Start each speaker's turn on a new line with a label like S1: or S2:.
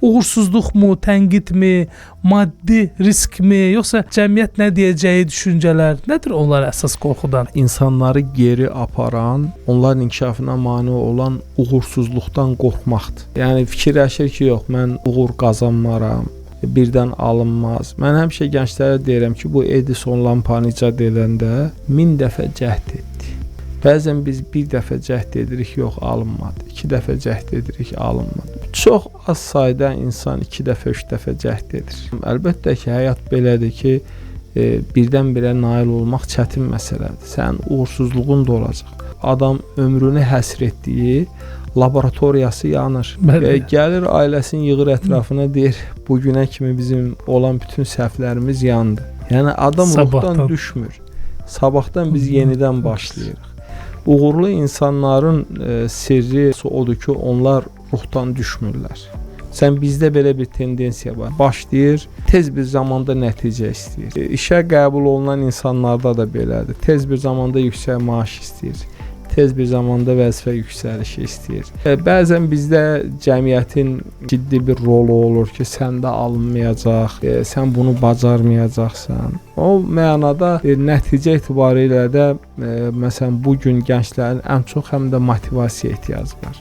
S1: Uğursuzluqmu, tənqidmi, maddi riskmi, yoxsa cəmiyyət nə deyəcəyi düşüncələr, nədir onlar əsas qorxudan?
S2: İnsanları geri aparan, onların inkişafına mane olan uğursuzluqdan qorxmaqdır. Yəni fikirləşir ki, yox, mən uğur qazanmaram, birdən alınmaz. Mən həmişə gənclərə deyirəm ki, bu Edison lampanı icad edəndə 1000 dəfə cəhd etdi. Bəzən biz bir dəfə cəhd edirik, yox, alınmadı. 2 dəfə cəhd edirik, alınmadı. Çox az sayda insan 2 dəfə, 3 dəfə cəhd edir. Əlbəttə ki, həyat belədir ki, birdən-birə nail olmaq çətin məsələdir. Sənin uğursuzluğun da olacaq. Adam ömrünü həsr etdiyi laboratoriyası yanır. Gəlir, ailəsini yığır ətrafına, deyir, bugünə kimi bizim olan bütün səhvlərimiz yandı. Yəni adam ruhdan düşmür. Sabahdan biz yenidən başlayırıq. Uğurlu insanların sirri odur ki, onlar ruhdan düşmürlər. Sən bizdə belə bir tendensiya var. Başlayır, tez bir zamanda nəticə istəyir. İşə qəbul olunan insanlarda da belədir. Tez bir zamanda yüksək maaş istəyir. Tez bir zamanda vəzifə yüksəlişi istəyir. Bəzən bizdə cəmiyyətin ciddi bir rolu olur ki, səndə alınmayacaq, sən bunu bacarmayacaqsan. O mənada nəticə etibarilə də məsələn bu gün gənclərin ən çox həm də motivasiya ehtiyacı var.